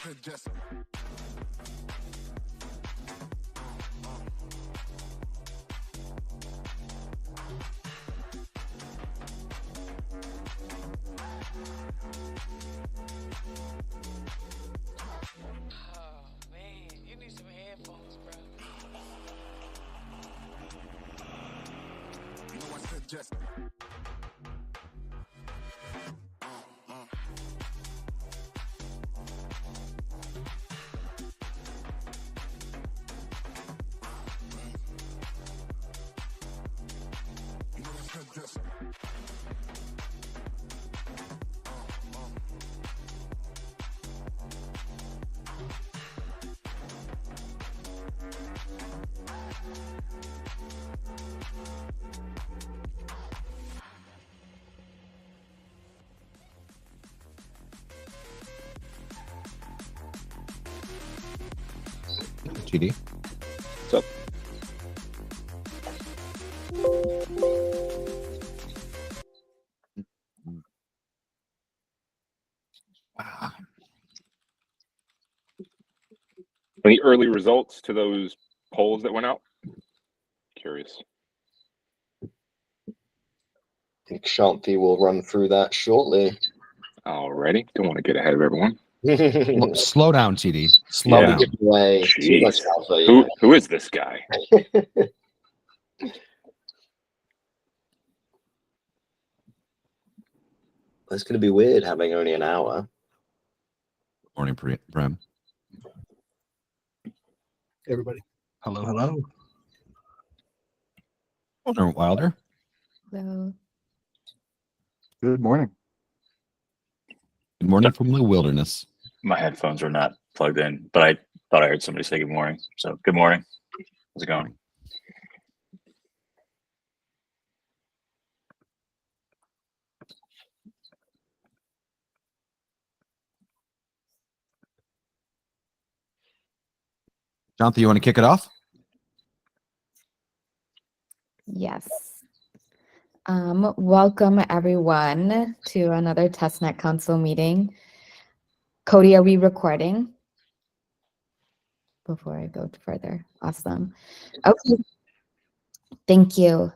Man, you need some headphones, bro. TD. What's up? Any early results to those polls that went out? Curious. I think Shanti will run through that shortly. Alrighty. Don't want to get ahead of everyone. Slow down, TD. Slow Yeah. down. Give away too much Jeez. alpha, you know. Who is this guy? It's going to be weird having only an hour. Morning, Prem. Everybody. Hello, hello. Morning, Wilder. Hello. Good morning. Good morning from the wilderness. My headphones are not plugged in, but I thought I heard somebody say good morning. So good morning. How's it going? Jonathan, you want to kick it off? Yes. Welcome everyone to another Testnet Council meeting. Cody, are we recording? Before I go further. Awesome. Okay. Thank you.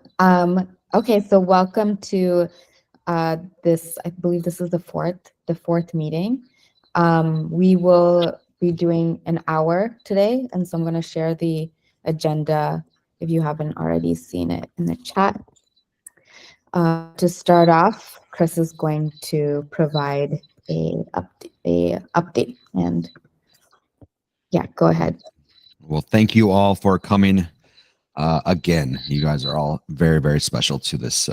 Okay, so welcome to this, I believe this is the fourth meeting. We will be doing an hour today, and so I'm going to share the agenda if you haven't already seen it in the chat. To start off, Chris is going to provide a update, and yeah, go ahead. Well, thank you all for coming again. You guys are all very, very special to this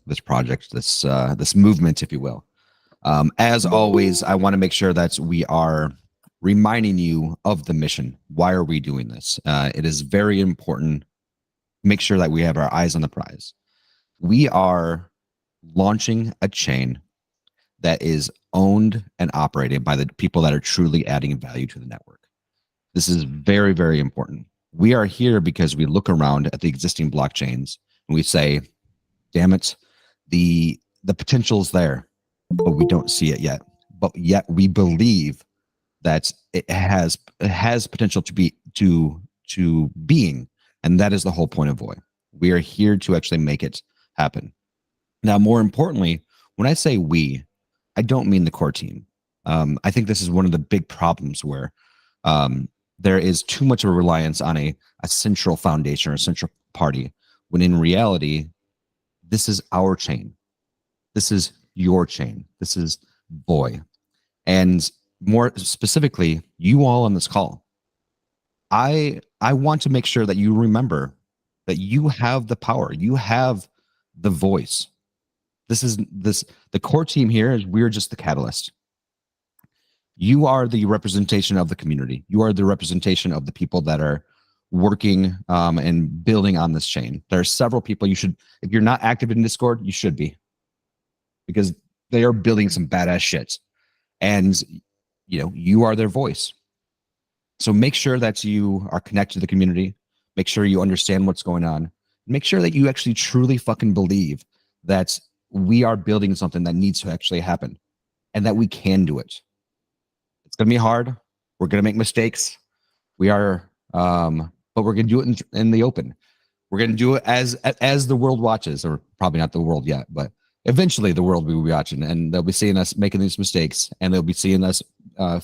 this project, this movement, if you will. As always, I want to make sure that we are reminding you of the mission. Why are we doing this? It is very important. Make sure that we have our eyes on the prize. We are launching a chain that is owned and operated by the people that are truly adding value to the network. This is very, very important. We are here because we look around at the existing blockchains and we say, damn it, the potential's there, but we don't see it yet. But yet we believe that it has potential to be to being, and that is the whole point of Voy. We are here to actually make it happen. Now, more importantly, when I say we, I don't mean the core team. I think this is one of the big problems where there is too much of a reliance on a central foundation or a central party, when in reality, this is our chain. This is your chain. This is Voy. And more specifically, you all on this call, I want to make sure that you remember that you have the power. You have the voice. The core team here is we're just the catalyst. You are the representation of the community. You are the representation of the people that are working and building on this chain. There are several people you should, if you're not active in Discord, you should be, because they are building some badass shit. And you are their voice. So make sure that you are connected to the community. Make sure you understand what's going on. Make sure that you actually truly fucking believe that we are building something that needs to actually happen and that we can do it. It's going to be hard. We're going to make mistakes. We are, but we're going to do it in the open. We're going to do it as the world watches, or probably not the world yet, but eventually the world will be watching, and they'll be seeing us making these mistakes, and they'll be seeing us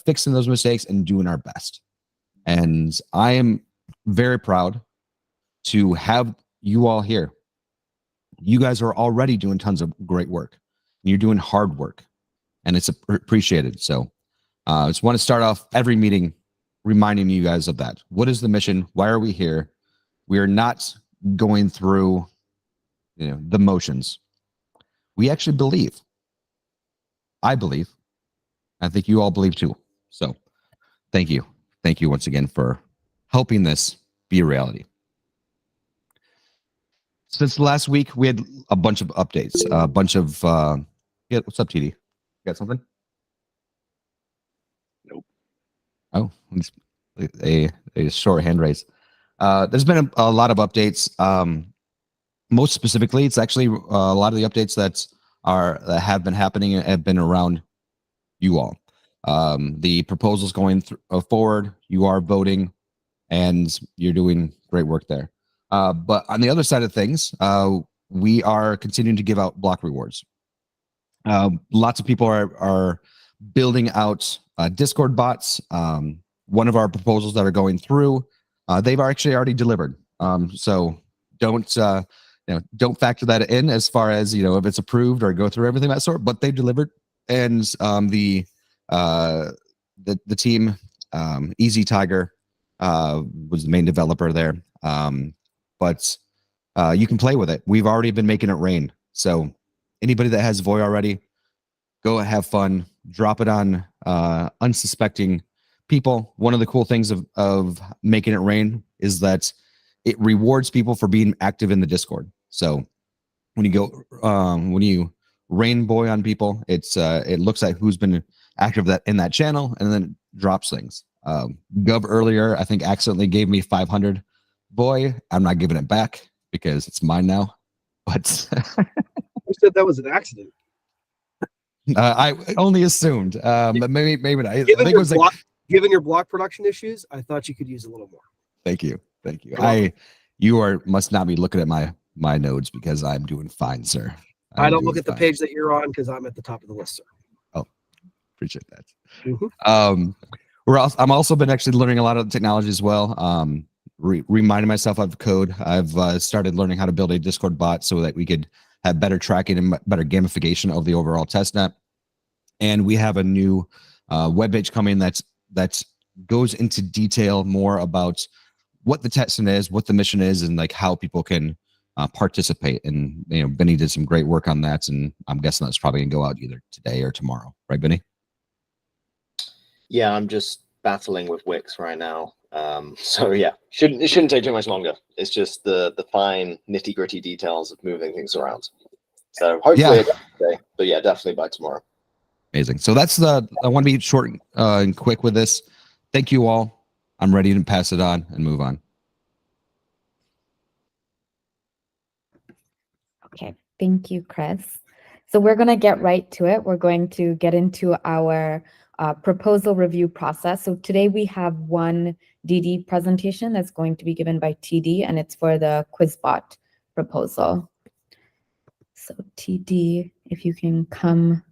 fixing those mistakes and doing our best. And I am very proud to have you all here. You guys are already doing tons of great work. You're doing hard work, and it's appreciated. So I just want to start off every meeting reminding you guys of that. What is the mission? Why are we here? We are not going through, the motions. We actually believe. I believe. I think you all believe too. So thank you. Thank you once again for helping this be a reality. Since last week, we had a bunch of updates, a bunch of, yeah, what's up, TD? You got something? Nope. Oh, a short hand raise. There's been a lot of updates. Most specifically, it's actually a lot of the updates that have been happening have been around you all. The proposals going forward, you are voting, and you're doing great work there. But on the other side of things, we are continuing to give out block rewards. Lots of people are building out Discord bots. One of our proposals that are going through, they've actually already delivered. So don't factor that in as far as if it's approved or go through everything that sort. But they've delivered, and the team, Easy Tiger, was the main developer there. But you can play with it. We've already been making it rain. So anybody that has Voy already, go have fun. Drop it on unsuspecting people. One of the cool things of making it rain is that it rewards people for being active in the Discord. So when you rain Voy on people, it looks at who's been active in that channel, and then it drops things. Gov earlier, I think, accidentally gave me 500 Voy. I'm not giving it back because it's mine now. But Who said that was an accident? I only assumed. But maybe not. I Given, think it was given your block production issues, I thought you could use a little more. Thank you. You're must not be looking at my nodes, because I'm doing fine, sir. I don't look at the page that you're on because I'm at the top of the list, sir. Oh, appreciate that. Mm-hmm. I'm also been actually learning a lot of technology as well. Reminding myself of code. I've started learning how to build a Discord bot so that we could have better tracking and better gamification of the overall testnet. And we have a new webpage coming that goes into detail more about what the testnet is, what the mission is, and like how people can participate. And Benny did some great work on that, and I'm guessing that's probably gonna go out either today or tomorrow, right, Benny? Yeah, I'm just battling with Wix right now. So yeah, it shouldn't take too much longer. It's just the fine nitty gritty details of moving things around. So hopefully today, but yeah, definitely by tomorrow. Amazing. So I want to be short and quick with this. Thank you all. I'm ready to pass it on and move on. Okay, thank you, Chris. So we're going to get right to it. We're going to get into our proposal review process. So today we have one DD presentation that's going to be given by TD, and it's for the QuizBot proposal. So TD, if you can come.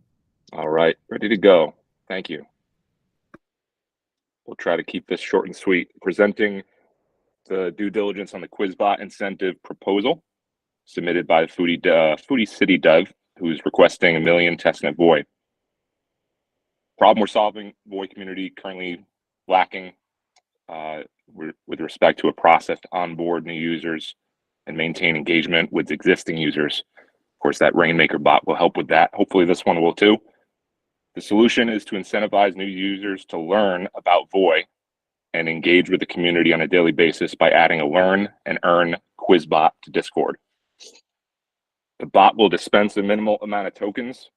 All right, ready to go. Thank you. We'll try to keep this short and sweet. Presenting the due diligence on the QuizBot incentive proposal submitted by the Foodie City Dev, who's requesting 1 million testnet Voy. Problem we're solving, Voy community currently lacking with respect to a process to onboard new users and maintain engagement with existing users. Of course, that Rainmaker bot will help with that. Hopefully this one will too. The solution is to incentivize new users to learn about Voy and engage with the community on a daily basis by adding a learn and earn QuizBot to Discord. The bot will dispense a minimal amount of tokens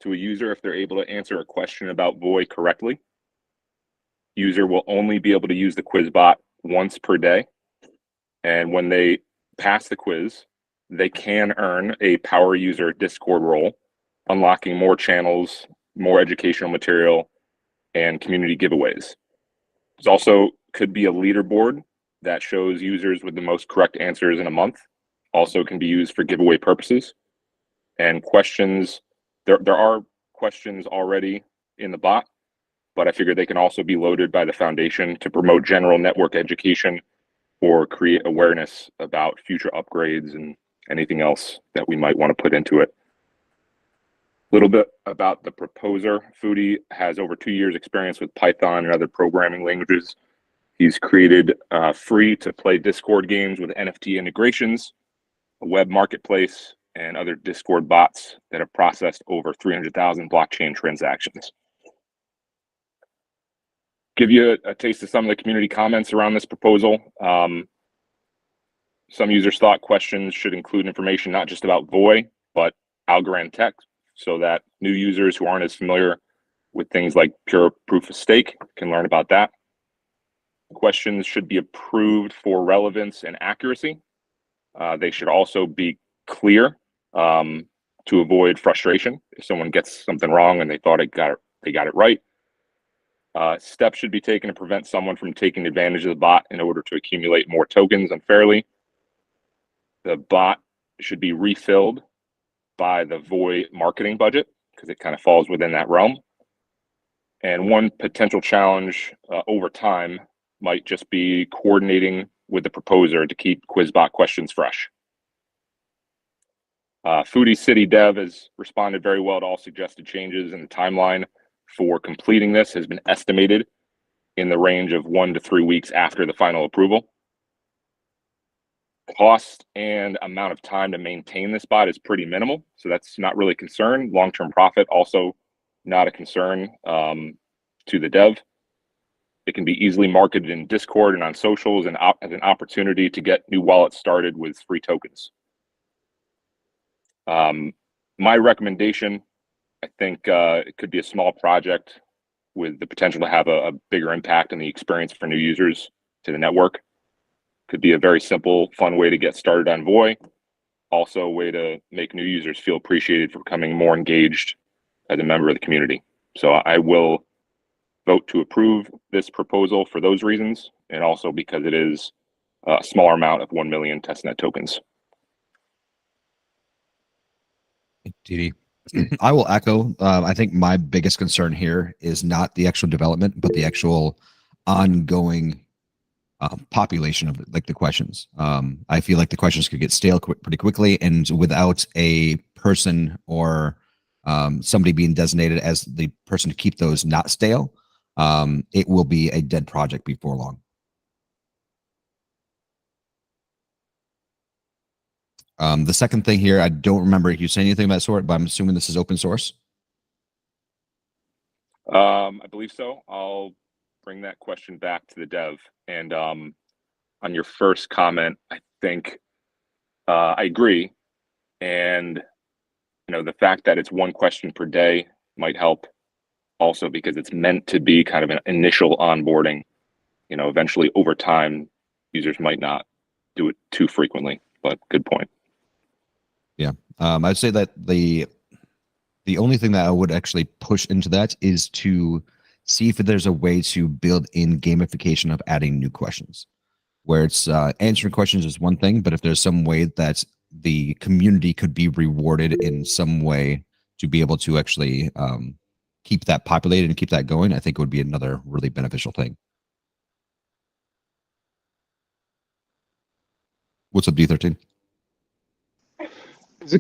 to a user if they're able to answer a question about Voy correctly. User will only be able to use the QuizBot once per day. And when they pass the quiz, they can earn a power user Discord role, unlocking more channels, more educational material, and community giveaways. There's also could be a leaderboard that shows users with the most correct answers in a month. Also can be used for giveaway purposes. And questions, there are questions already in the bot, but I figure they can also be loaded by the foundation to promote general network education or create awareness about future upgrades and anything else that we might want to put into it. A little bit about the proposer. Foodie has over 2 years experience with Python and other programming languages. He's created free to play Discord games with NFT integrations, a web marketplace, and other Discord bots that have processed over 300,000 blockchain transactions. Give you a taste of some of the community comments around this proposal. Some users thought questions should include information not just about Voy, but Algorand tech, so that new users who aren't as familiar with things like pure proof of stake can learn about that. Questions should be approved for relevance and accuracy. They should also be clear to avoid frustration if someone gets something wrong and they thought they got it right. Steps should be taken to prevent someone from taking advantage of the bot in order to accumulate more tokens unfairly. The bot should be refilled by the Voy marketing budget because it kind of falls within that realm. And one potential challenge over time might just be coordinating with the proposer to keep QuizBot questions fresh. Foodie City Dev has responded very well to all suggested changes, and the timeline for completing this has been estimated in the range of 1 to 3 weeks after the final approval. Cost and amount of time to maintain this bot is pretty minimal, so that's not really a concern. Long-term profit also not a concern to the dev. It can be easily marketed in Discord and on socials and as an opportunity to get new wallets started with free tokens. My recommendation, I think it could be a small project with the potential to have a bigger impact on the experience for new users to the network. Could be a very simple, fun way to get started on Voy. Also a way to make new users feel appreciated for becoming more engaged as a member of the community. So I will vote to approve this proposal for those reasons, and also because it is a smaller amount of 1 million testnet tokens. Didi. I will echo. I think my biggest concern here is not the actual development, but the actual ongoing population of like the questions. I feel like the questions could get stale pretty quickly, and without a person or somebody being designated as the person to keep those not stale, it will be a dead project before long. The second thing here, I don't remember if you said anything of that sort, but I'm assuming this is open source. I believe so. I'll bring that question back to the dev. And on your first comment, I think I agree. And the fact that it's 1 question per day might help also, because it's meant to be kind of an initial onboarding. Eventually over time, users might not do it too frequently, but good point. Yeah, I'd say that the only thing that I would actually push into that is to see if there's a way to build in gamification of adding new questions, where it's answering questions is one thing, but if there's some way that the community could be rewarded in some way to be able to actually keep that populated and keep that going, I think it would be another really beneficial thing. What's up, D13? Is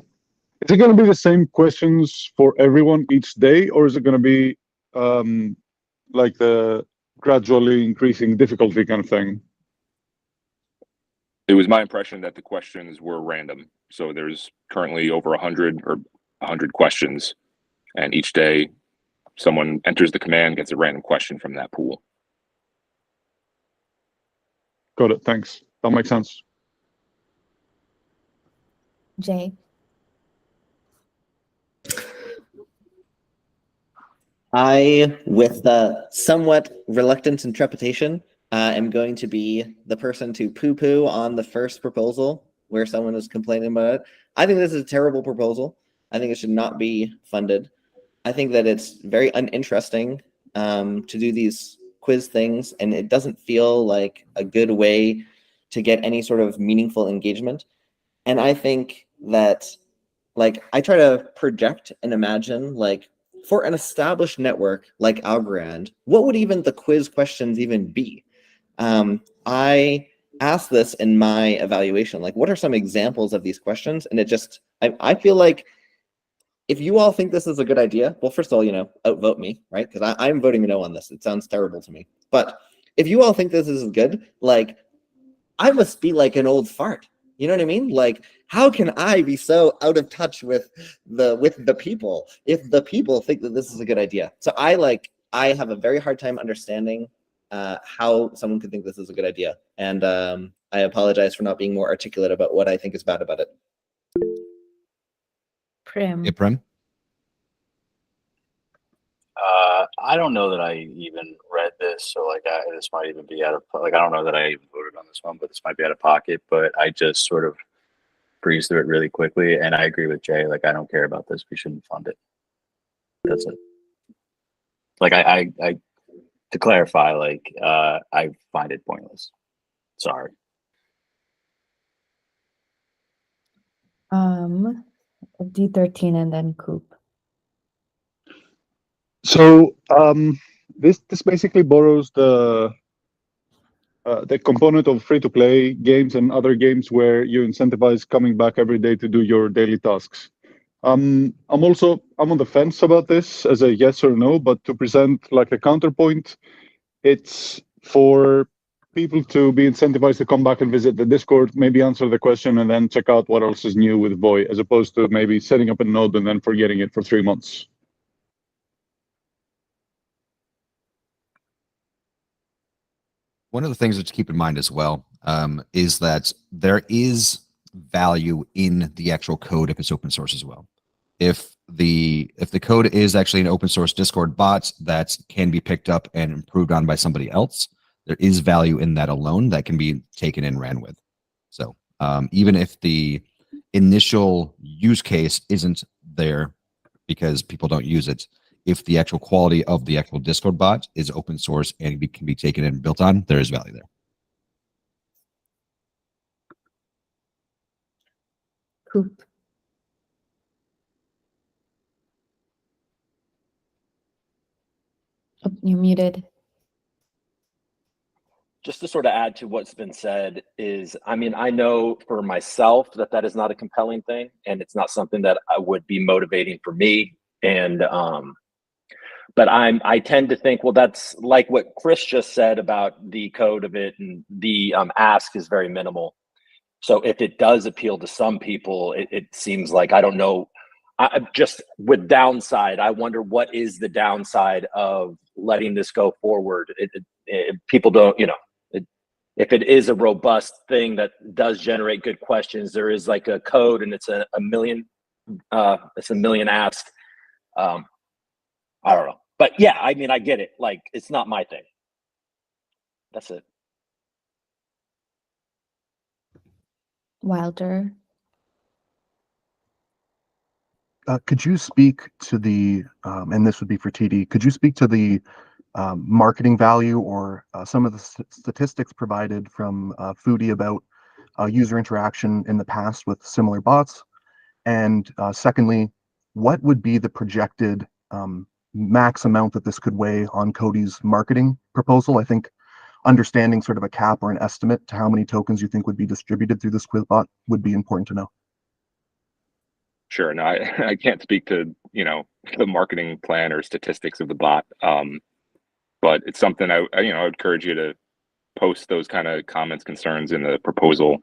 it going to be the same questions for everyone each day, or is it going to be like the gradually increasing difficulty kind of thing? It was my impression that the questions were random. So there's currently over 100 questions, and each day someone enters the command, gets a random question from that pool. Got it. Thanks. That makes sense. Jay. I, with somewhat reluctance and trepidation, am going to be the person to poo-poo on the first proposal where someone was complaining about it. I think this is a terrible proposal. I think it should not be funded. I think that it's very uninteresting to do these quiz things, and it doesn't feel like a good way to get any sort of meaningful engagement. And I think that, like, I try to project and imagine, like, for an established network like Algorand, what would even the quiz questions even be? I asked this in my evaluation, like, what are some examples of these questions? And it just, I feel like if you all think this is a good idea, well, first of all, outvote me, right? Because I'm voting no on this. It sounds terrible to me. But if you all think this is good, like, I must be like an old fart. You know what I mean? Like, how can I be so out of touch with the people if the people think that this is a good idea? So I have a very hard time understanding how someone could think this is a good idea. And I apologize for not being more articulate about what I think is bad about it. Prim. Yeah, Prem? I don't know that I even read this, so like this might even be out of I don't know that I even voted on this one, but this might be out of pocket. But I just sort of breezed through it really quickly, and I agree with Jay. Like, I don't care about this. We shouldn't fund it. That's it. Like, I to clarify, like, I find it pointless. Sorry. D13 and then Coop. So this basically borrows the component of free-to-play games and other games where you incentivize coming back every day to do your daily tasks. I'm on the fence about this as a yes or no, but to present like a counterpoint, it's for people to be incentivized to come back and visit the Discord, maybe answer the question, and then check out what else is new with Voy, as opposed to maybe setting up a node and then forgetting it for 3 months. One of the things to keep in mind as well is that there is value in the actual code if it's open source as well. If the code is actually an open source Discord bot that can be picked up and improved on by somebody else, there is value in that alone that can be taken and ran with. So even if the initial use case isn't there because people don't use it, if the actual quality of the actual Discord bot is open source and can be taken and built on, there is value there. Coop. Oh, you're muted. Just to sort of add to what's been said is, I mean, I know for myself that is not a compelling thing, and it's not something that would be motivating for me. And but I tend to think, well, that's like what Chris just said about the code of it, and the ask is very minimal. So if it does appeal to some people, it seems like, I don't know. I just, with downside, I wonder what is the downside of letting this go forward. People don't, if it is a robust thing that does generate good questions, there is like a code and it's a million asked. I don't know, but yeah, I mean, I get it. Like, it's not my thing. That's it. Wilder. Could you speak to the, and this would be for TD, could you speak to the marketing value or some of the statistics provided from Foodie about user interaction in the past with similar bots? And secondly, what would be the projected max amount that this could weigh on Cody's marketing proposal? I think understanding sort of a cap or an estimate to how many tokens you think would be distributed through this quiz bot would be important to know. Sure. No, I can't speak to, the marketing plan or statistics of the bot. But it's something I encourage you to post those kind of comments, concerns in the proposal.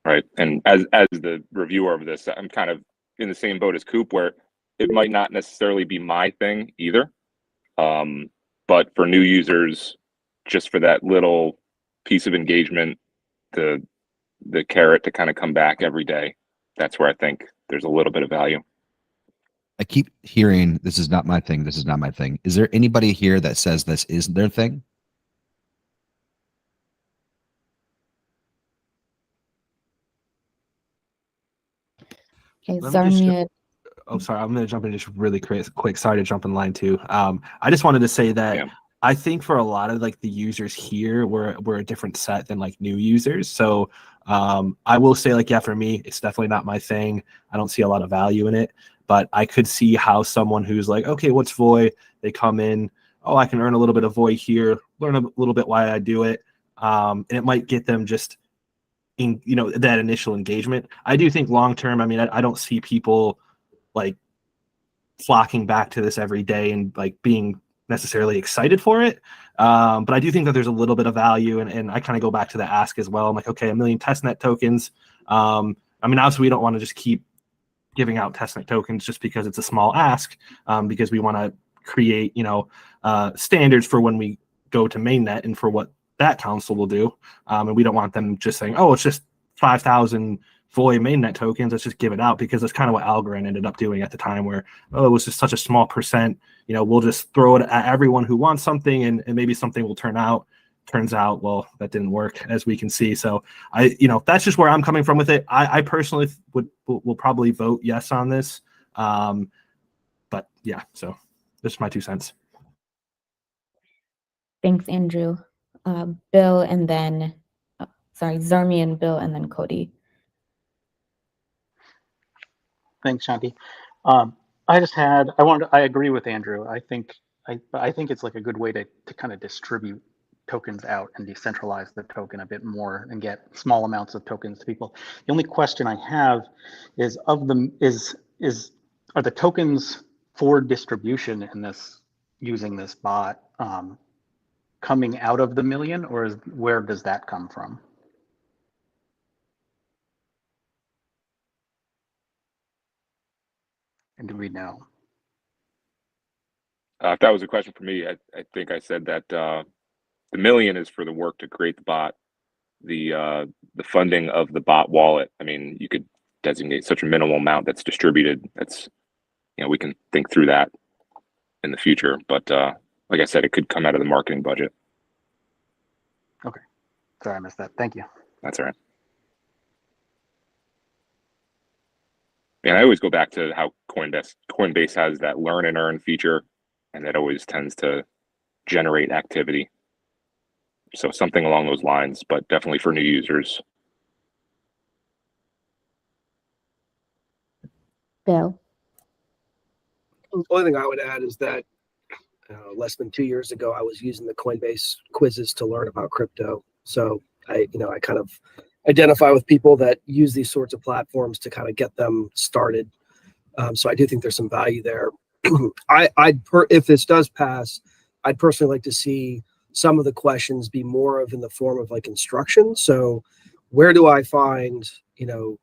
Right. And as the reviewer of this, I'm kind of in the same boat as Coop, where it might not necessarily be my thing either. But for new users, just for that little piece of engagement, the carrot to kind of come back every day, that's where I think there's a little bit of value. I keep hearing, this is not my thing, this is not my thing. Is there anybody here that says this is their thing? Okay, Let me just- Zarmia. Oh, sorry. I'm going to jump in just really quick. Sorry to jump in line too. I just wanted to say that Yeah. I think for a lot of like the users here, we're a different set than like new users. So I will say like, yeah, for me, it's definitely not my thing. I don't see a lot of value in it, but I could see how someone who's like, okay, what's Voy? They come in, oh, I can earn a little bit of Voy here, learn a little bit why I do it. And it might get them just in, you know, that initial engagement. I do think long-term, I mean, I don't see people like flocking back to this every day and like being necessarily excited for it. But I do think that there's a little bit of value, and I kind of go back to the ask as well. I'm like, okay, 1 million testnet tokens. I mean, obviously we don't want to just keep giving out testnet tokens just because it's a small ask, because we want to create, you know, standards for when we go to mainnet and for what that council will do. And we don't want them just saying, oh, it's just 5,000 Voy mainnet tokens, let's just give it out, because that's kind of what Algorand ended up doing at the time, where, oh, it was just such a small percent, you know, we'll just throw it at everyone who wants something, and maybe something will turns out, well, that didn't work, as we can see. So you know, that's just where I'm coming from with it. I personally will probably vote yes on this. But yeah, so this is my 2 cents. Thanks, Andrew. Bill, and then, Zarmian, Bill, and then Cody. Thanks, Shanti. I agree with Andrew. I think it's like a good way to kind of distribute tokens out and decentralize the token a bit more and get small amounts of tokens to people. The only question I have is, are the tokens for distribution in this, using this bot, coming out of the million, or where does that come from? And do we know? If that was a question for me, I think I said that the 1 million is for the work to create the bot. The funding of the bot wallet, I mean, you could designate such a minimal amount that's distributed. That's, you know, we can think through that in the future. But like I said, it could come out of the marketing budget. Okay. Sorry, I missed that. Thank you. That's all right. And I always go back to how Coinbase has that learn and earn feature, and that always tends to generate activity. So something along those lines, but definitely for new users. Bill. The only thing I would add is that less than 2 years ago, I was using the Coinbase quizzes to learn about crypto. So I kind of identify with people that use these sorts of platforms to kind of get them started. So I do think there's some value there. If this does pass, I'd personally like to see some of the questions be more of in the form of like instruction. So where do I find, Node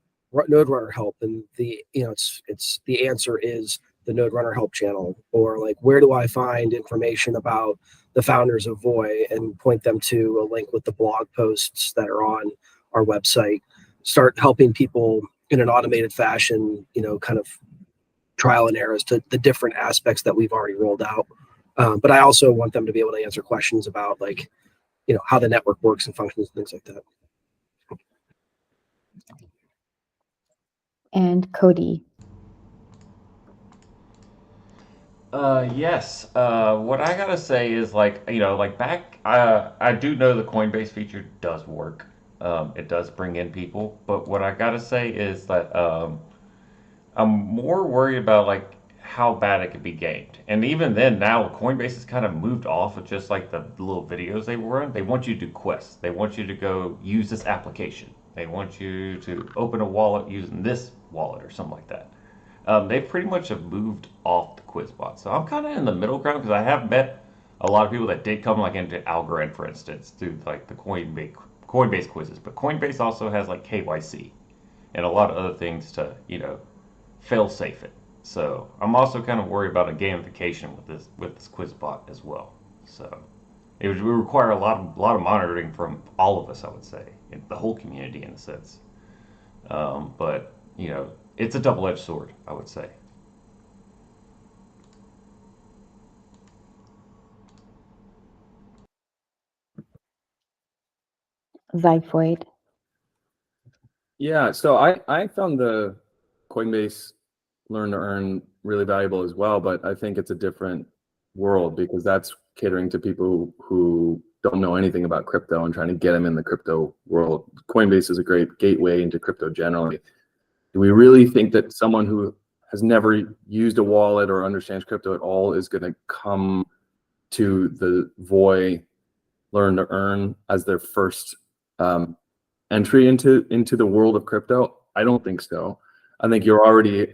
Runner help? And the answer is the Node Runner help channel. Or like, where do I find information about the founders of Voy, and point them to a link with the blog posts that are on our website. Start helping people in an automated fashion, kind of trial and errors to the different aspects that we've already rolled out. But I also want them to be able to answer questions about like, how the network works and functions and things like that. And Cody. Yes. What I gotta say is back, I do know the Coinbase feature does work. It does bring in people, but what I gotta say is that I'm more worried about how bad it could be gamed. And even then, now Coinbase has kind of moved off of just like the little videos they were in. They want you to do quests. They want you to go use this application. They want you to open a wallet using this wallet or something like that. They pretty much have moved off the QuizBot. So I'm kind of in the middle ground, because I have met a lot of people that did come into Algorand, for instance, through the Coinbase quizzes. But Coinbase also has KYC and a lot of other things to, fail safe it. So I'm also kind of worried about a gamification with this QuizBot as well. So it would require a lot of monitoring from all of us, I would say, in the whole community in a sense. But it's a double-edged sword, I would say. Zyphoid. Yeah, so I found the Coinbase learn to earn really valuable as well, but I think it's a different world because that's catering to people who don't know anything about crypto and trying to get them in the crypto world. Coinbase is a great gateway into crypto generally. Do we really think that someone who has never used a wallet or understands crypto at all is going to come to the Voy Learn to Earn as their first entry into the world of crypto? I don't think so. I think you're already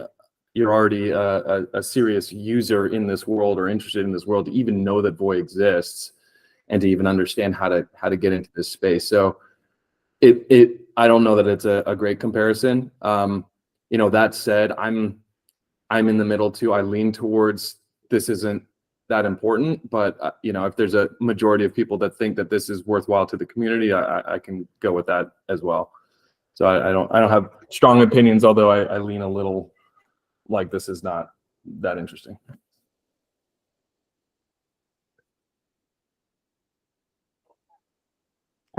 a serious user in this world or interested in this world to even know that Voy exists and to even understand how to get into this space. So I don't know that it's a great comparison. That said, I'm in the middle too. I lean towards this isn't that important, but if there's a majority of people that think that this is worthwhile to the community, I can go with that as well. So I don't have strong opinions, although I lean a little like this is not that interesting.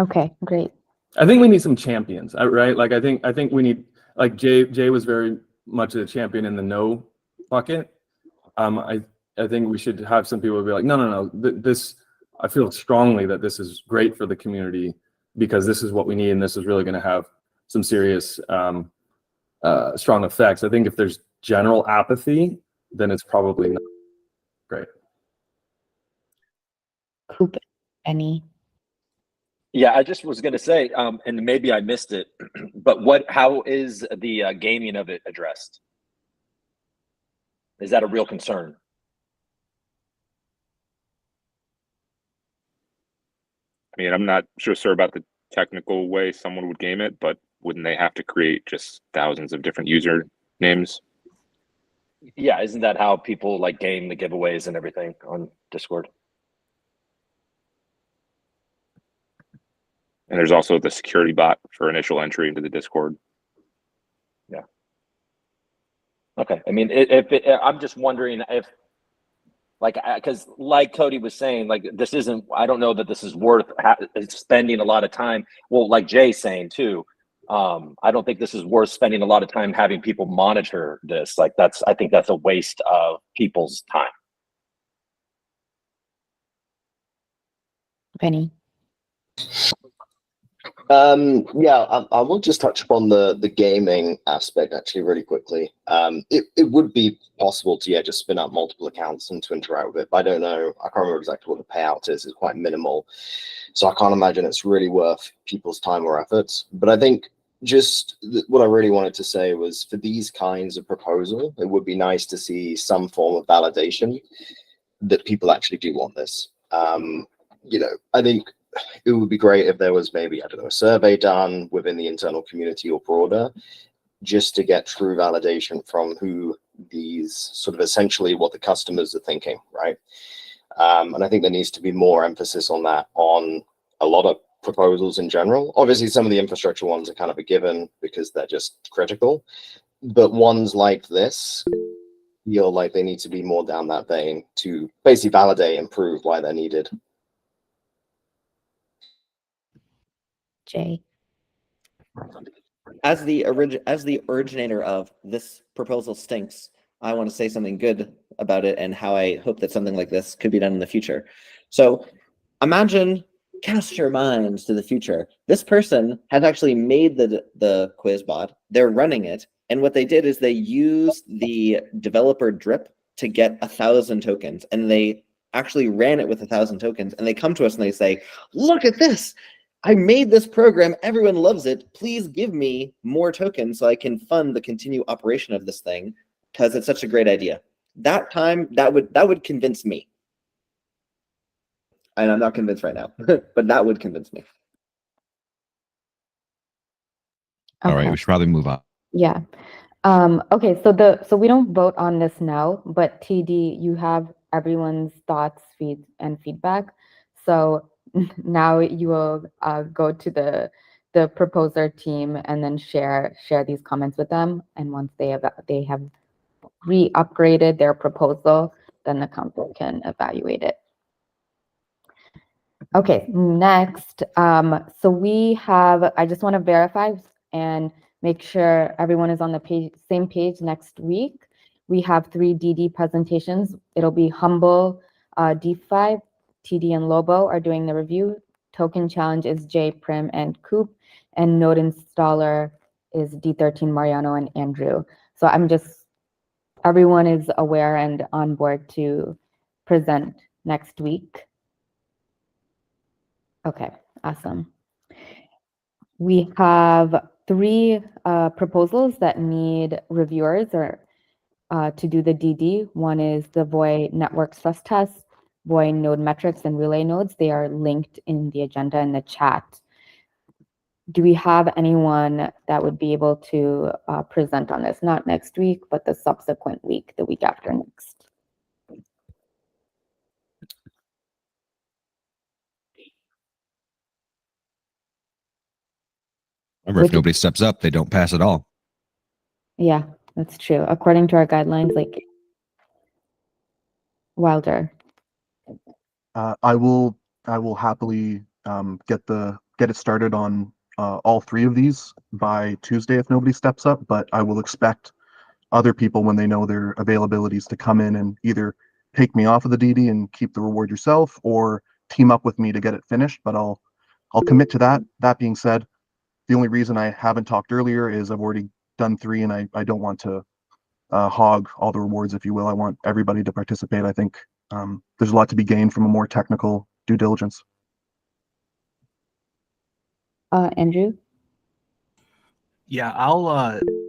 Okay, great. I think we need some champions, right? Like I think we need, like Jay was very much a champion in the no bucket. I think we should have some people be like, no, this, I feel strongly that this is great for the community because this is what we need and this is really going to have some serious strong effects. I think if there's general apathy, then it's probably not great. Coop, any? Yeah, I just was going to say, and maybe I missed it, but how is the gaming of it addressed? Is that a real concern? I mean, I'm not sure about the technical way someone would game it, but wouldn't they have to create just thousands of different user names? Yeah, isn't that how people like game the giveaways and everything on Discord? And there's also the security bot for initial entry into the Discord. Yeah. Okay. I mean, I'm just wondering if, because like Cody was saying, like this isn't, I don't know that this is worth spending a lot of time. Well, like Jay's saying too, I don't think this is worth spending a lot of time having people monitor this. Like I think that's a waste of people's time. Penny. I will just touch upon the gaming aspect actually really quickly. It would be possible to just spin up multiple accounts and to interact with it, but I don't know. I can't remember exactly what the payout is. It's quite minimal, so I can't imagine it's really worth people's time or efforts. But I think just what I really wanted to say was for these kinds of proposal, it would be nice to see some form of validation that people actually do want this. I think it would be great if there was maybe, I don't know, a survey done within the internal community or broader, just to get true validation from who these sort of essentially what the customers are thinking, right? And I think there needs to be more emphasis on that on a lot of proposals in general. Obviously, some of the infrastructure ones are kind of a given because they're just critical, but ones like this feel like they need to be more down that vein to basically validate and prove why they're needed. Jay. As the originator of this proposal stinks, I want to say something good about it and how I hope that something like this could be done in the future. So cast your minds to the future. This person has actually made the quiz bot. They're running it. And what they did is they used the developer drip to get 1,000 tokens. And they actually ran it with 1,000 tokens. And they come to us and they say, look at this. I made this program. Everyone loves it. Please give me more tokens so I can fund the continued operation of this thing because it's such a great idea. That would convince me. And I'm not convinced right now, but that would convince me. All right, we should probably move on. Yeah. Okay, so we don't vote on this now, but TD, you have everyone's thoughts, and feedback. So now you will go to the proposer team and then share these comments with them. And once they have re-upgraded their proposal, then the council can evaluate it. Okay, next, so we have, I just want to verify and make sure everyone is on the same page next week. we have 3 DD presentations. It'll be Humble, D5, TD and Lobo are doing the review. Token Challenge is Jay, Prim, and Coop, and Node Installer is D13, Mariano, and Andrew. So everyone is aware and on board to present next week. Okay, awesome. We have 3 proposals that need reviewers or to do the DD. One is the VOI network stress test, VOI node metrics, and relay nodes. They are linked in the agenda in the chat. Do we have anyone that would be able to present on this? Not next week, but the subsequent week, the week after next. Remember, if nobody steps up, they don't pass at all. Yeah, that's true. According to our guidelines, like Wilder. I will happily get it started on all 3 of these by Tuesday if nobody steps up, but I will expect other people, when they know their availabilities, to come in and either take me off of the DD and keep the reward yourself, or team up with me to get it finished. But I'll commit to that. That being said, the only reason I haven't talked earlier is I've already done 3, and I don't want to hog all the rewards, if you will. I want everybody to participate. I think there's a lot to be gained from a more technical due diligence. Andrew? Yeah, I'll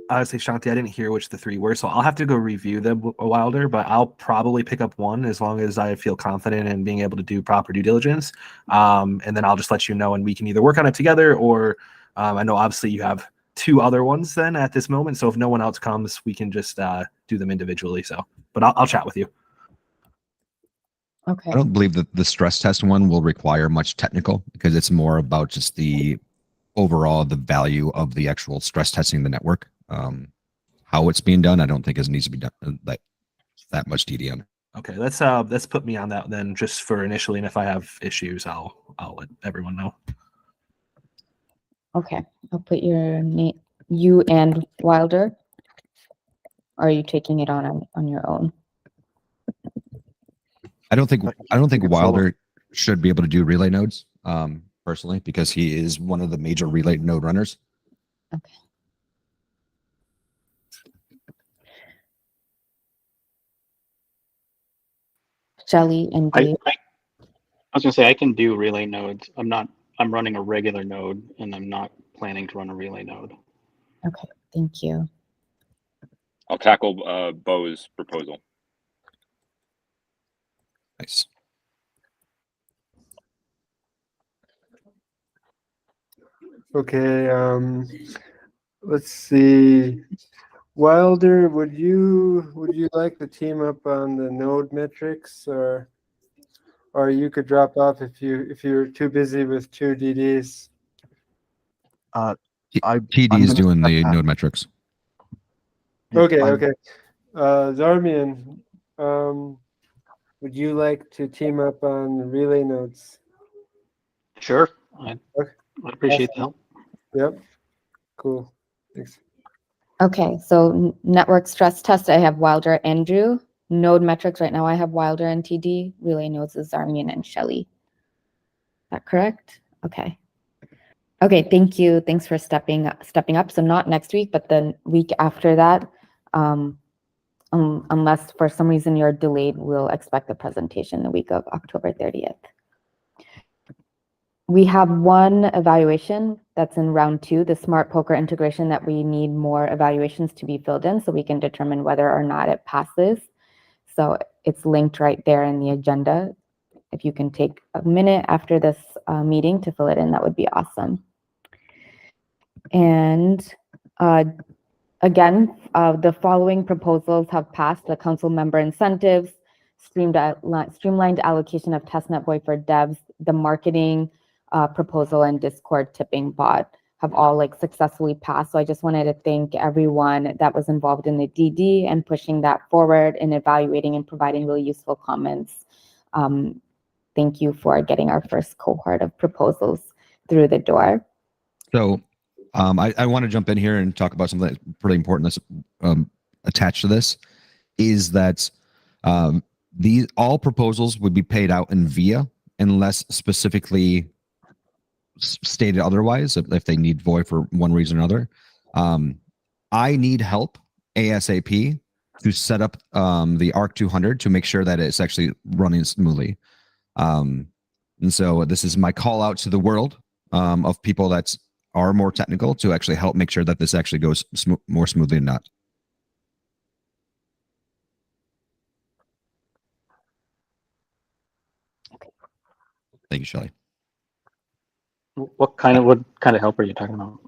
honestly, Shanti, I didn't hear which the 3 were, so I'll have to go review them, Wilder, but I'll probably pick up one as long as I feel confident in being able to do proper due diligence. And then I'll just let you know, and we can either work on it together, or I know obviously you have 2 other ones then at this moment, so if no one else comes, we can just do them individually. So, but I'll chat with you. Okay. I don't believe that the stress test one will require much technical, because it's more about just the the value of the actual stress testing the network. How it's being done, I don't think it needs to be done like that much TDM. Okay, let's put me on that then, just for initially, and if I have issues, I'll let everyone know. Okay, I'll put your name, you and Wilder. Or are you taking it on your own? I don't think Wilder should be able to do relay nodes, personally, because he is one of the major relay node runners. Okay. Shelly and Dave. I was gonna say I can do relay nodes. I'm running a regular node, and I'm not planning to run a relay node. Okay, thank you. I'll tackle Bo's proposal. Nice. Okay, let's see. Wilder, would you like to team up on the node metrics, or you could drop off if you're too busy with 2 DDs? TD is doing the node metrics. Okay. Zarmian, would you like to team up on the relay nodes? Sure, I appreciate the help. Yep. Cool. Thanks. Okay, so network stress test, I have Wilder, Andrew. Node metrics right now, I have Wilder and TD. Relay nodes is Zarmian and Shelly. Is that correct? Okay. Okay, thank you. Thanks for stepping up. So not next week, but the week after that. Unless for some reason you're delayed, we'll expect the presentation the week of October 30th. We have one evaluation that's in round 2, the smart poker integration, that we need more evaluations to be filled in so we can determine whether or not it passes. So it's linked right there in the agenda. If you can take a minute after this meeting to fill it in, that would be awesome. And again, the following proposals have passed: the council member incentives, streamlined allocation of testnet VOI for devs, the marketing proposal, and Discord tipping bot have all successfully passed. So I just wanted to thank everyone that was involved in the DD and pushing that forward and evaluating and providing really useful comments. Thank you for getting our first cohort of proposals through the door. So I want to jump in here and talk about something that's pretty important that's attached to this. is that these all proposals would be paid out in VIA unless specifically stated otherwise, if they need VOI for one reason or another. I need help ASAP to set up the ARC 200 to make sure that it's actually running smoothly. And so this is my call out to the world of people that are more technical to actually help make sure that this actually goes more smoothly than not. Thank you, Shelly. What kind of help are you talking about?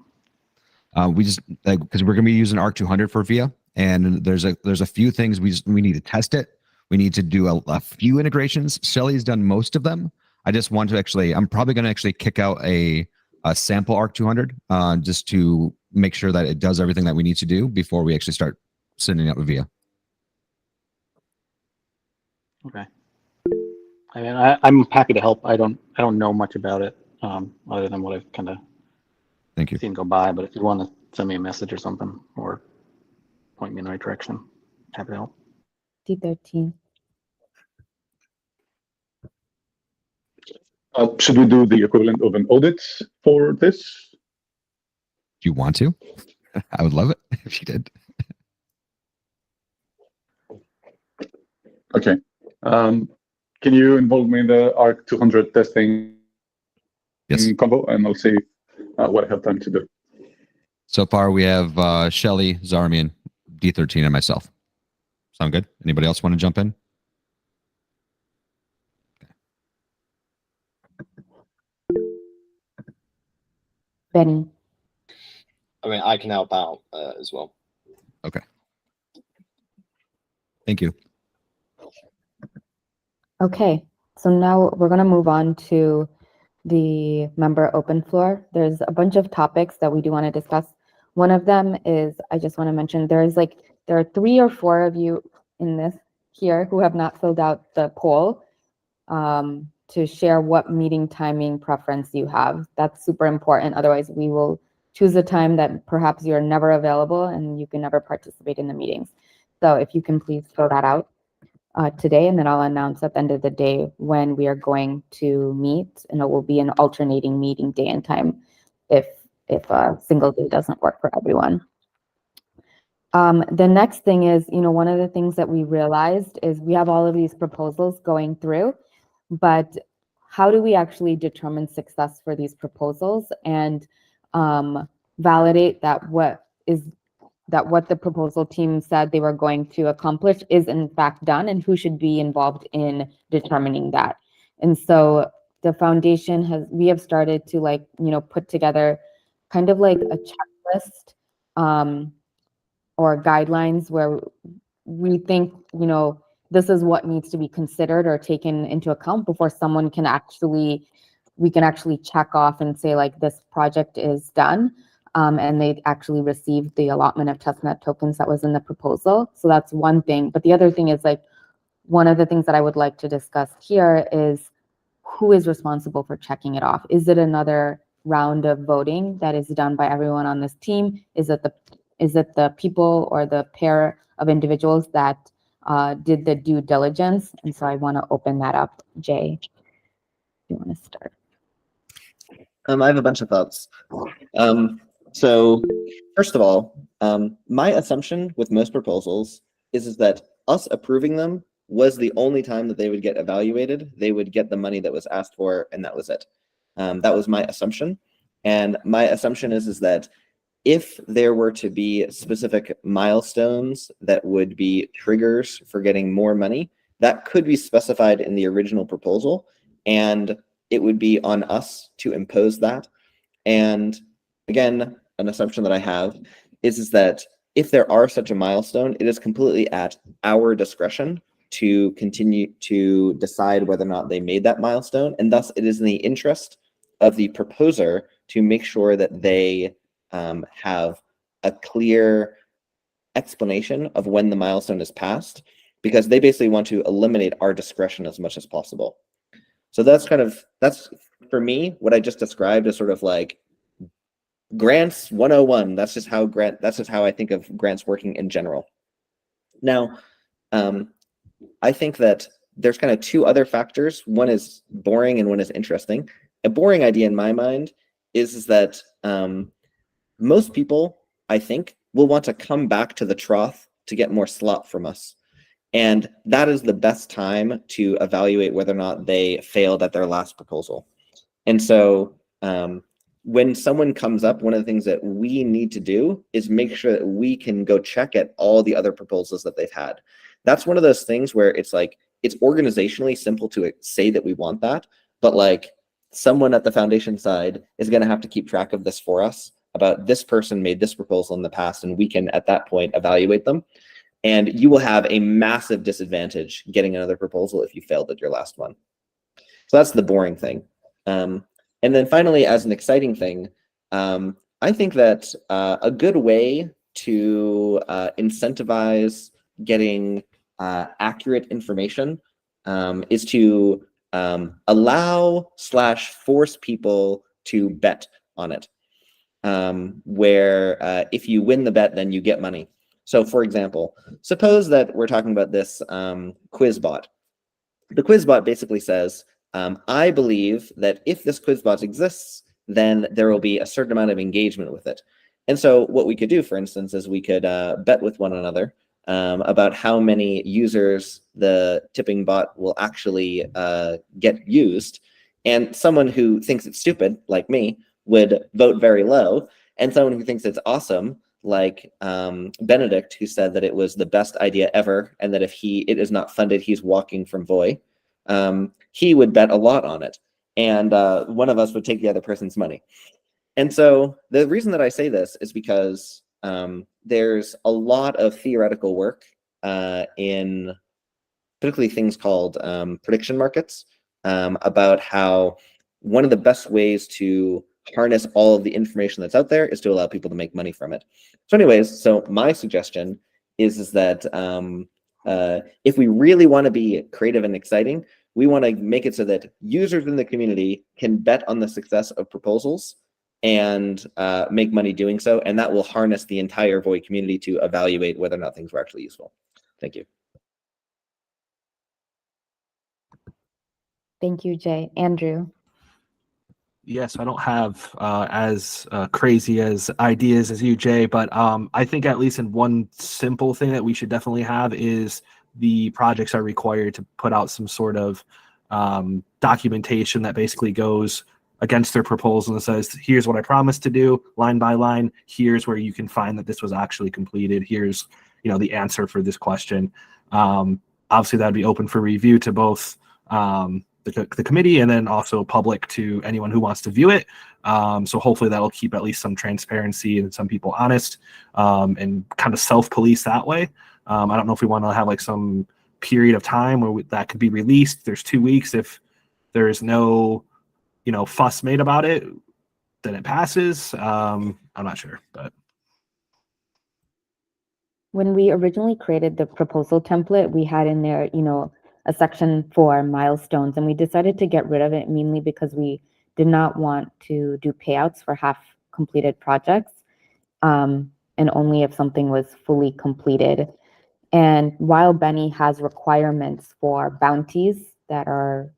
We just because we're going to be using ARC 200 for VIA, and there's a few things we need to test it. We need to do a few integrations. Shelly's done most of them. I just want to actually, I'm probably going to actually kick out a sample ARC 200 just to make sure that it does everything that we need to do before we actually start sending out with VIA. Okay. I mean, I'm happy to help. I don't know much about it other than what I've kind of seen go by. But if you want to send me a message or something or point me in the right direction, happy to help. D13. Should we do the equivalent of an audit for this? Do you want to? I would love it if you did. Okay. Can you involve me in the ARC 200 testing combo, and I'll see what I have time to do. So far, we have Shelly, Zarmian, D13, and myself. Sound good? Anybody else want to jump in? Benny. I mean, I can help out as well. Okay. Thank you. Okay, so now we're going to move on to the member open floor. There's a bunch of topics that we do want to discuss. One of them is, I just want to mention, there are 3 or 4 of you in this here who have not filled out the poll to share what meeting timing preference you have. That's super important. Otherwise, we will choose a time that perhaps you're never available and you can never participate in the meetings. So if you can please fill that out today, and then I'll announce at the end of the day when we are going to meet, and it will be an alternating meeting day and time if a single day doesn't work for everyone. The next thing is, one of the things that we realized is we have all of these proposals going through, but how do we actually determine success for these proposals and validate that what the proposal team said they were going to accomplish is in fact done, and who should be involved in determining that? And so the foundation we have started to put together kind of like a checklist or guidelines where we think, this is what needs to be considered or taken into account before we can actually check off and say like this project is done. And they actually received the allotment of testnet tokens that was in the proposal. So that's one thing. But the other thing is one of the things that I would like to discuss here is who is responsible for checking it off? Is it another round of voting that is done by everyone on this team? Is it the people or the pair of individuals that did the due diligence? And so I want to open that up. Jay, you want to start? I have a bunch of thoughts. So first of all, my assumption with most proposals is that us approving them was the only time that they would get evaluated. They would get the money that was asked for, and that was it. That was my assumption. And my assumption is that if there were to be specific milestones that would be triggers for getting more money, that could be specified in the original proposal, and it would be on us to impose that. And again, an assumption that I have is that if there are such a milestone, it is completely at our discretion to continue to decide whether or not they made that milestone. And thus it is in the interest of the proposer to make sure that they have a clear explanation of when the milestone is passed, because they basically want to eliminate our discretion as much as possible. So that's for me, what I just described as sort of like grants 101. That's just how I think of grants working in general. Now, I think that there's kind of two other factors. One is boring and one is interesting. A boring idea in my mind is that most people, I think, will want to come back to the trough to get more slop from us. And that is the best time to evaluate whether or not they failed at their last proposal. And so when someone comes up, one of the things that we need to do is make sure that we can go check at all the other proposals that they've had. That's one of those things where it's like, it's organizationally simple to say that we want that, but like someone at the foundation side is going to have to keep track of this for us about this person made this proposal in the past, and we can at that point evaluate them. And you will have a massive disadvantage getting another proposal if you failed at your last one. So that's the boring thing. And then finally, as an exciting thing, I think that a good way to incentivize getting accurate information is to allow/force people to bet on it, where if you win the bet, then you get money. So for example, suppose that we're talking about this QuizBot. The QuizBot basically says, I believe that if this QuizBot exists, then there will be a certain amount of engagement with it. And so what we could do, for instance, is we could bet with one another about how many users the tipping bot will actually get used. And someone who thinks it's stupid, like me, would vote very low. And someone who thinks it's awesome, like Benedict, who said that it was the best idea ever, and that if it is not funded, he's walking from Voy, he would bet a lot on it. And one of us would take the other person's money. And so the reason that I say this is because there's a lot of theoretical work in particularly things called prediction markets about how one of the best ways to harness all of the information that's out there is to allow people to make money from it. So anyways, so my suggestion is that if we really want to be creative and exciting, we want to make it so that users in the community can bet on the success of proposals and make money doing so. And that will harness the entire Void community to evaluate whether or not things were actually useful. Thank you. Thank you, Jay. Andrew. Yes, I don't have as crazy as ideas as you, Jay, but I think at least in one simple thing that we should definitely have is the projects are required to put out some sort of documentation that basically goes against their proposal and says, here's what I promised to do, line by line. Here's where you can find that this was actually completed. Here's, the answer for this question. Obviously, that'd be open for review to both the committee and then also public to anyone who wants to view it. So hopefully that'll keep at least some transparency and some people honest and kind of self-police that way. I don't know if we want to have like some period of time where that could be released. There's 2 weeks. If there's no, fuss made about it, then it passes. I'm not sure, but. When we originally created the proposal template, we had in there, a section for milestones, and we decided to get rid of it mainly because we did not want to do payouts for half completed projects, and only if something was fully completed. And while Benny has requirements for bounties that are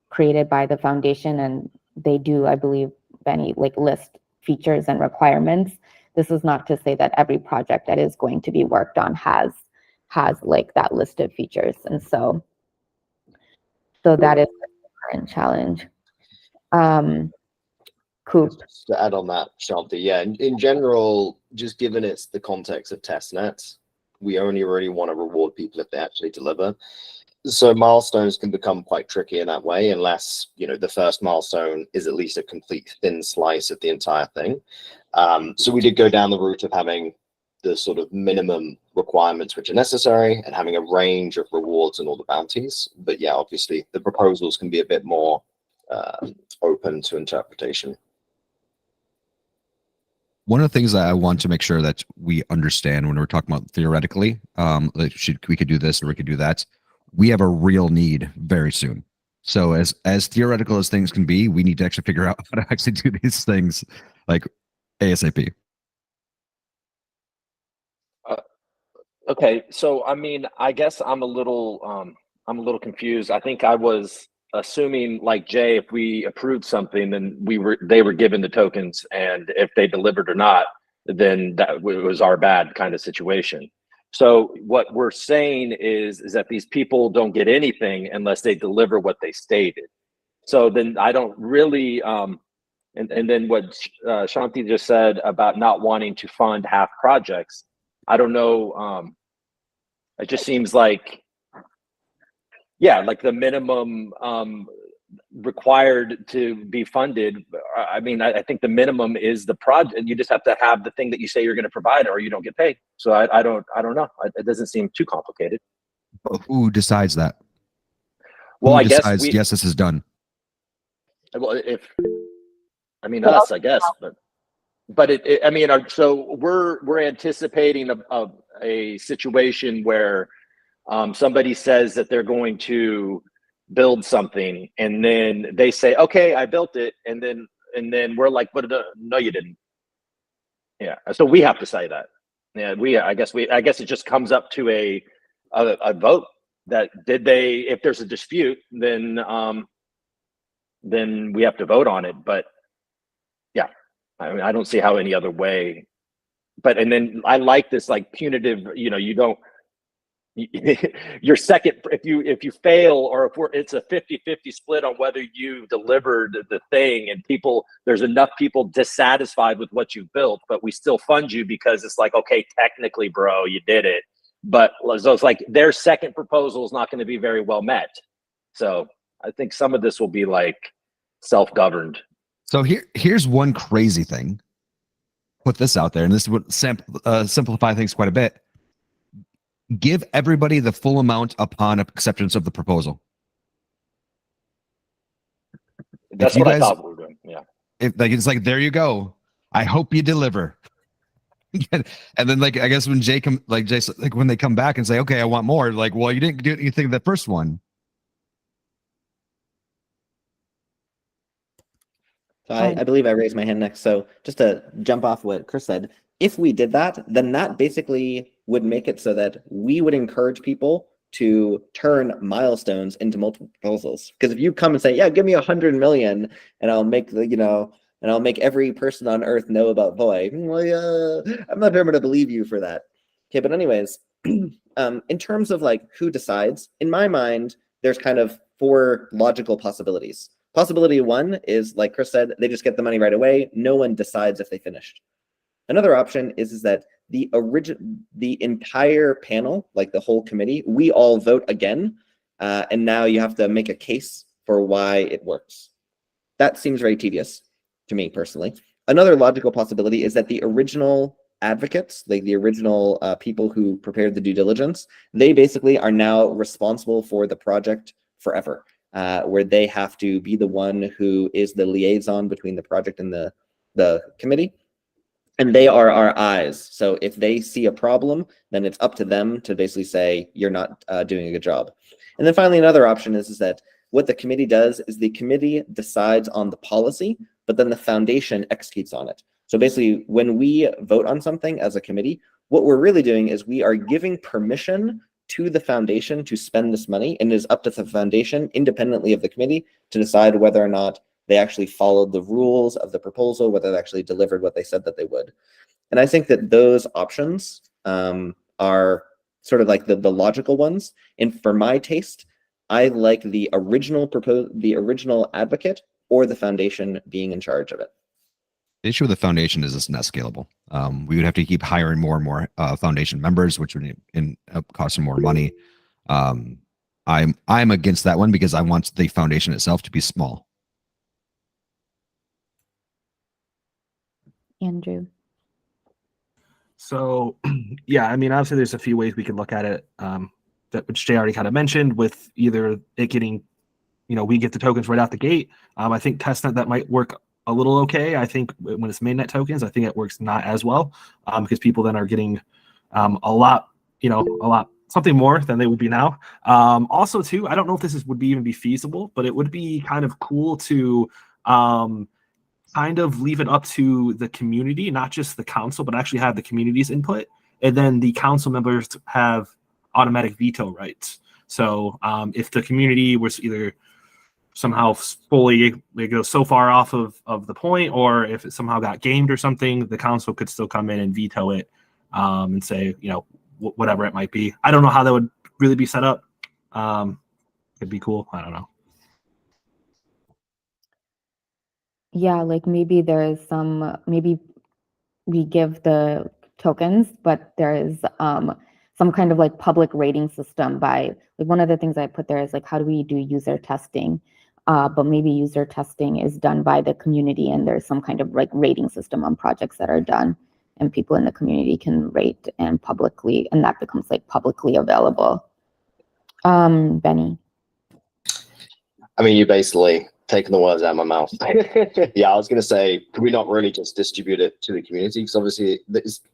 created by the foundation, and they do, I believe, Benny, list features and requirements, this is not to say that every project that is going to be worked on has that list of features. And so that is the current challenge. Coop. Just to add on that, Shanti, yeah, in general, just given it's the context of testnet, we only really want to reward people if they actually deliver. So milestones can become quite tricky in that way, unless the first milestone is at least a complete thin slice of the entire thing. So we did go down the route of having the sort of minimum requirements which are necessary and having a range of rewards and all the bounties. But yeah, obviously the proposals can be a bit more open to interpretation. One of the things that I want to make sure that we understand when we're talking about theoretically, we could do this or we could do that. We have a real need very soon. So as theoretical as things can be, we need to actually figure out how to actually do these things like ASAP. Okay, so I mean, I guess I'm a little confused. I think I was assuming, like Jay, if we approved something, then they were given the tokens, and if they delivered or not, then that was our bad kind of situation. So what we're saying is that these people don't get anything unless they deliver what they stated. So then I don't really, and then what Shanti just said about not wanting to fund half projects, I don't know. It just seems like, yeah, like the minimum required to be funded. I mean, I think the minimum is the project. You just have to have the thing that you say you're going to provide, or you don't get paid. So I don't know. It doesn't seem too complicated. But who decides that? Well, Who I guess decides, yes, this is done. Well, us, I guess, but I mean, so we're anticipating a situation where somebody says that they're going to build something, and then they say, "Okay, I built it," and then we're like, "But no, you didn't." Yeah, so we have to say that. Yeah, I guess it just comes up to a vote that did they. If there's a dispute, then we have to vote on it. But yeah, I mean, I don't see how any other way. But and then I like this like punitive. You don't. Your second, if you fail, or if it's a 50-50 split on whether you delivered the thing, and there's enough people dissatisfied with what you built, but we still fund you because it's like, okay, technically, bro, you did it. But so it's like their second proposal is not going to be very well met. So I think some of this will be like self-governed. So here's one crazy thing. Put this out there, and this would simplify things quite a bit. Give everybody the full amount upon acceptance of the proposal. That's what I thought we were doing. Yeah. It's like, there you go. I hope you deliver. And then, like, I guess when when they come back and say, okay, I want more, like, well, you didn't do anything the first one. So I believe I raised my hand next. So just to jump off what Chris said, if we did that, then that basically would make it so that we would encourage people to turn milestones into multiple proposals. Because if you come and say, yeah, give me 100 million and I'll make and I'll make every person on earth know about Voy. Well, yeah, I'm not sure I'm going to believe you for that. Okay, but anyways, in terms of like who decides, in my mind, there's kind of 4 logical possibilities. Possibility 1 is, like Chris said, they just get the money right away. No one decides if they finished. Another option is that the entire panel, like the whole committee, we all vote again, and now you have to make a case for why it works. That seems very tedious to me personally. Another logical possibility is that the original advocates, like the original people who prepared the due diligence, they basically are now responsible for the project forever. Where they have to be the one who is the liaison between the project and the committee. And they are our eyes. So if they see a problem, then it's up to them to basically say, you're not doing a good job. And then finally, another option is that what the committee does is the committee decides on the policy, but then the foundation executes on it. So basically, when we vote on something as a committee, what we're really doing is we are giving permission to the foundation to spend this money, and it is up to the foundation, independently of the committee, to decide whether or not they actually followed the rules of the proposal, whether they actually delivered what they said that they would. And I think that those options are sort of like the logical ones. And for my taste, I like the original advocate or the foundation being in charge of it. The issue with the foundation is it's not scalable. We would have to keep hiring more and more foundation members, which would cost them more money. I'm against that one because I want the foundation itself to be small. Andrew. So, yeah, I mean, obviously there's a few ways we can look at it, which Jay already kind of mentioned, with either it getting, we get the tokens right out the gate. I think testnet that might work a little okay. I think when it's mainnet tokens, I think it works not as well because people then are getting a lot something more than they would be now. Also, too, I don't know if this would even be feasible, but it would be kind of cool to kind of leave it up to the community, not just the council, but actually have the community's input and then the council members have automatic veto rights. So if the community was either somehow fully, they go so far off of the point, or if it somehow got gamed or something, the council could still come in and veto it and say, whatever it might be. I don't know how that would really be set up. It'd be cool. I don't know. Yeah, like maybe there's maybe we give the tokens, but there's some kind of like public rating system by, like, one of the things I put there is like, how do we do user testing? But maybe user testing is done by the community, and there's some kind of like rating system on projects that are done, and people in the community can rate and publicly, and that becomes like publicly available. Benny. I mean, you basically taking the words out of my mouth. Yeah, I was going to say, could we not really just distribute it to the community? Because obviously,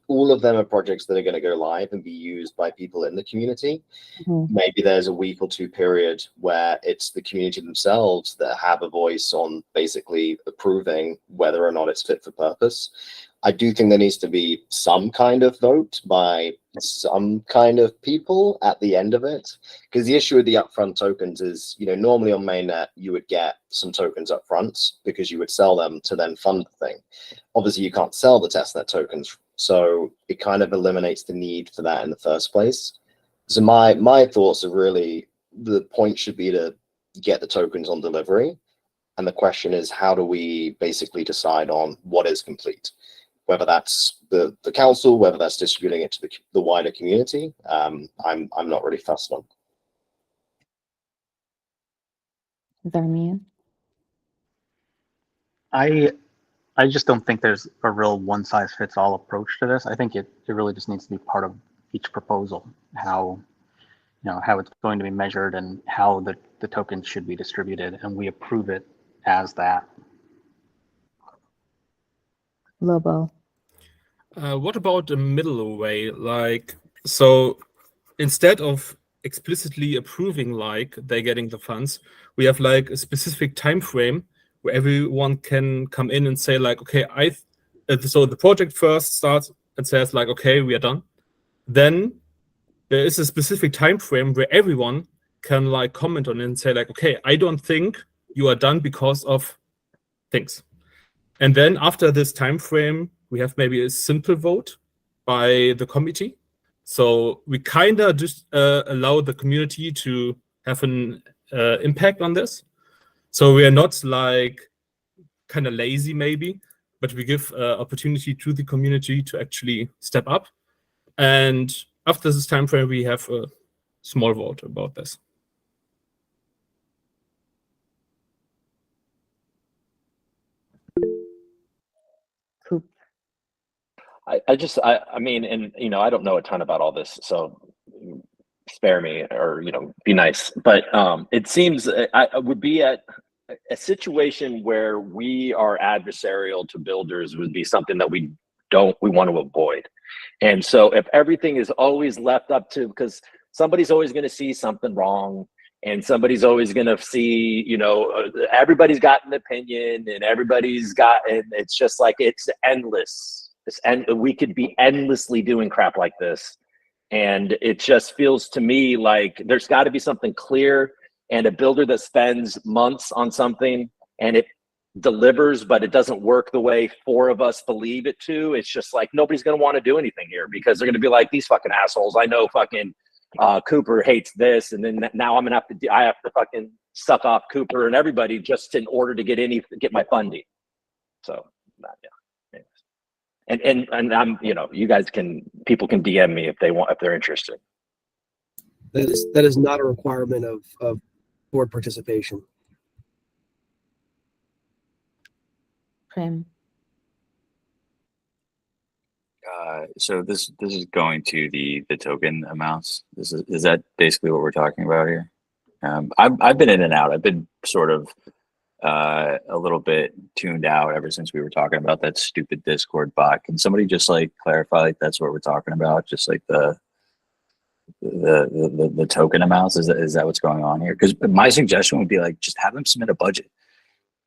all of them are projects that are going to go live and be used by people in the community. Mm-hmm. Maybe there's a week or two period where it's the community themselves that have a voice on basically approving whether or not it's fit for purpose. I do think there needs to be some kind of vote by some kind of people at the end of it, because the issue with the upfront tokens is, normally on mainnet you would get some tokens up front because you would sell them to then fund the thing. Obviously you can't sell the testnet tokens, so it kind of eliminates the need for that in the first place. So my thoughts are really, the point should be to get the tokens on delivery, and the question is, how do we basically decide on what is complete? Whether that's the council, whether that's distributing it to the wider community, I'm not really fussed on. Zarmian? I just don't think there's a real one-size-fits-all approach to this. I think it really just needs to be part of each proposal, how it's going to be measured and how the tokens should be distributed, and we approve it as that. Lobo. What about a middle way? Like, so instead of explicitly approving like they're getting the funds, we have like a specific time frame where everyone can come in and say like, okay, so the project first starts and says like, okay, we are done. Then there is a specific time frame where everyone can like comment on it and say like, okay, I don't think you are done because of things. And then after this time frame, we have maybe a simple vote by the committee. So we kind of just allow the community to have an impact on this. So we are not like kind of lazy maybe, but we give opportunity to the community to actually step up. And after this time frame, we have a small vote about this. I mean, and I don't know a ton about all this, so spare me, or be nice. But it seems I would be at a situation where we are adversarial to builders would be something that we want to avoid. And so if everything is always left up to, because somebody's always going to see something wrong, and somebody's always going to see, everybody's got an opinion, and it's just like, it's endless. And we could be endlessly doing crap like this. And it just feels to me like there's got to be something clear, and a builder that spends months on something and it delivers, but it doesn't work the way 4 of us believe it to. It's just like, nobody's going to want to do anything here, because they're going to be like, these fucking assholes. I know fucking Cooper hates this. And then now I have to fucking suck off Cooper and everybody just in order to get my funding. So yeah. And I'm, you guys people can DM me if they're interested. That is not a requirement of board participation. Prim. So this is going to the token amounts. Is that basically what we're talking about here? I've been in and out. I've been sort of a little bit tuned out ever since we were talking about that stupid Discord bot. Can somebody just like clarify like that's what we're talking about? Just like the token amounts? Is that what's going on here? Because my suggestion would be like, just have them submit a budget.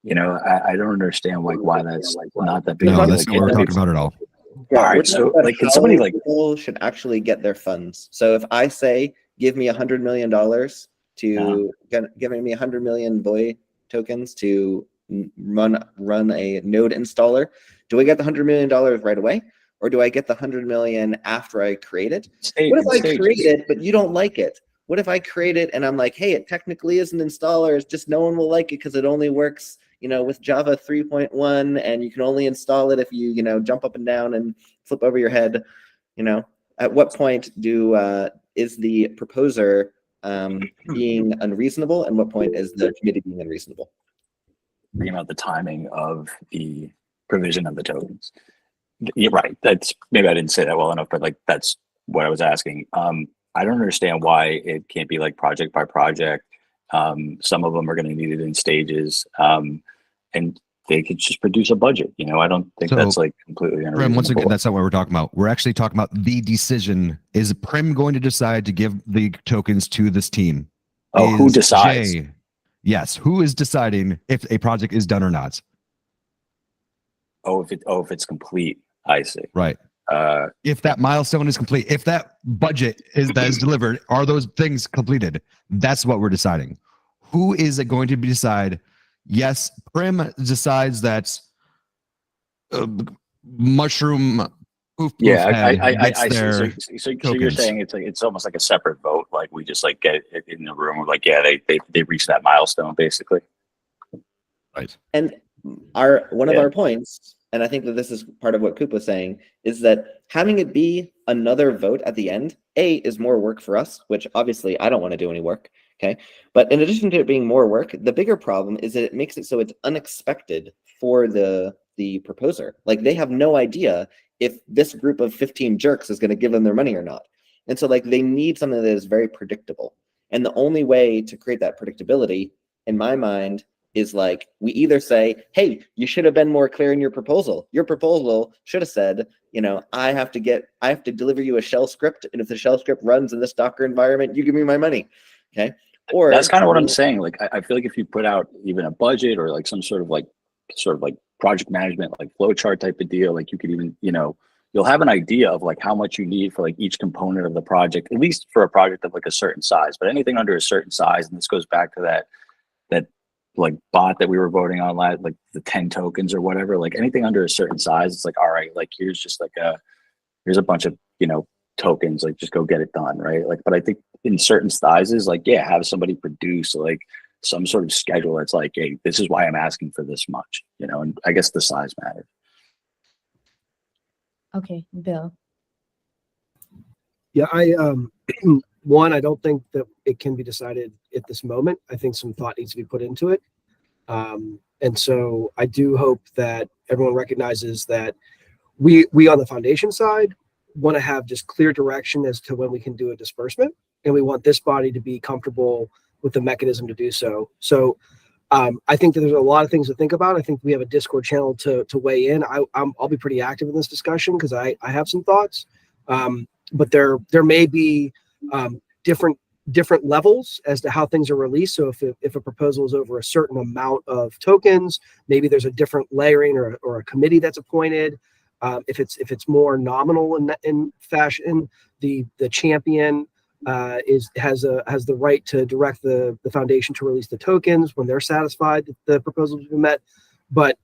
I don't understand like why that's not that big. No, that's not what we're talking about at all. Yeah, All right, we're talking so about like, can how somebody like, people should actually get their funds. So if I say, give me $100 million to giving me 100 million Voy tokens to run a node installer, do I get the $100 million right away, or do I get the 100 million after I create it? What if I create it but you don't like it? What if I create it and I'm like, hey, it technically is an installer, it's just no one will like it because it only works, you know, with Java 3.1, and you can only install it if you, you know, jump up and down and flip over your head. You know, at what point is the proposer being unreasonable, and what point is the committee being unreasonable? Bringing about the timing of the provision of the tokens. You're right. That's, maybe I didn't say that well enough, but like that's what I was asking. I don't understand why it can't be like project by project. Some of them are going to need it in stages, and they could just produce a budget. You know, I don't think that's like completely unreasonable. Once again, that's not what we're talking about. We're actually talking about the decision. Is Prim going to decide to give the tokens to this team? Oh, who decides? Yes, who is deciding if a project is done or not? If it's complete, I see. Right. If that milestone is complete, if that budget is delivered, are those things completed? That's what we're deciding. Who is it going to be decide? Yes, Prim decides that Mushroom. Yeah, I see. So you're saying it's almost like a separate vote. Like we just like get it in the room. Like, yeah, they reached that milestone basically. Right. And one of our points, and I think that this is part of what Coop was saying, is that having it be another vote at the end, is more work for us, which obviously I don't want to do any work. Okay. But in addition to it being more work, the bigger problem is that it makes it so it's unexpected for the proposer. Like they have no idea if this group of 15 jerks is going to give them their money or not. And so like they need something that is very predictable. And the only way to create that predictability, in my mind, is like we either say, hey, you should have been more clear in your proposal. Your proposal should have said, you know, I have to deliver you a shell script, and if the shell script runs in this Docker environment, you give me my money. Okay. Or that's kind of what I'm saying. Like I feel like if you put out even a budget or like some sort of like project management, like flow chart type of deal, like you could even, you know, you'll have an idea of like how much you need for like each component of the project, at least for a project of like a certain size. But anything under a certain size, and this goes back to that like bot that we were voting on last, like the 10 tokens or whatever, like anything under a certain size, it's like, all right, like here's just like here's a bunch of, you know, tokens, like just go get it done, right? Like, but I think in certain sizes, like, yeah, have somebody produce like some sort of schedule that's like, hey, this is why I'm asking for this much, you know, and I guess the size matters. Okay, Bill. Yeah, I don't think that it can be decided at this moment. I think some thought needs to be put into it. And so I do hope that everyone recognizes that we on the foundation side want to have just clear direction as to when we can do a disbursement, and we want this body to be comfortable with the mechanism to do so. So I think that there's a lot of things to think about. I think we have a Discord channel to weigh in. I'll be pretty active in this discussion because I have some thoughts, but there may be different levels as to how things are released. So if a proposal is over a certain amount of tokens, maybe there's a different layering or a committee that's appointed. If it's more nominal in fashion, the champion has the right to direct the foundation to release the tokens when they're satisfied that the proposals have been met. But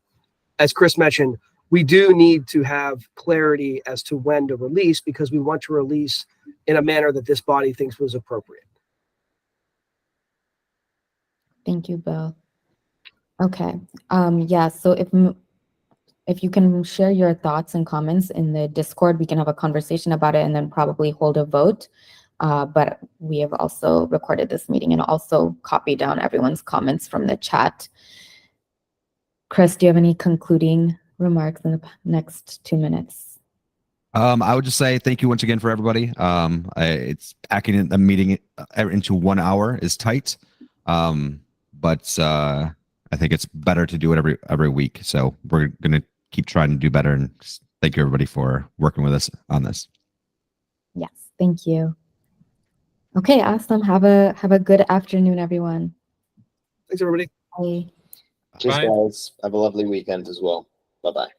as Chris mentioned, we do need to have clarity as to when to release, because we want to release in a manner that this body thinks was appropriate. Thank you, Bill. Okay. Yeah, so if you can share your thoughts and comments in the Discord, we can have a conversation about it and then probably hold a vote. But we have also recorded this meeting and also copied down everyone's comments from the chat. Chris, do you have any concluding remarks in the next 2 minutes? I would just say thank you once again for everybody. It's packing a meeting into 1 hour is tight, but I think it's better to do it every week. So we're gonna keep trying to do better, and thank you everybody for working with us on this. Yes, thank you. Okay, awesome. Have a good afternoon, everyone. Thanks, everybody. Bye. Cheers, guys. Have a lovely weekend as well. Bye-bye.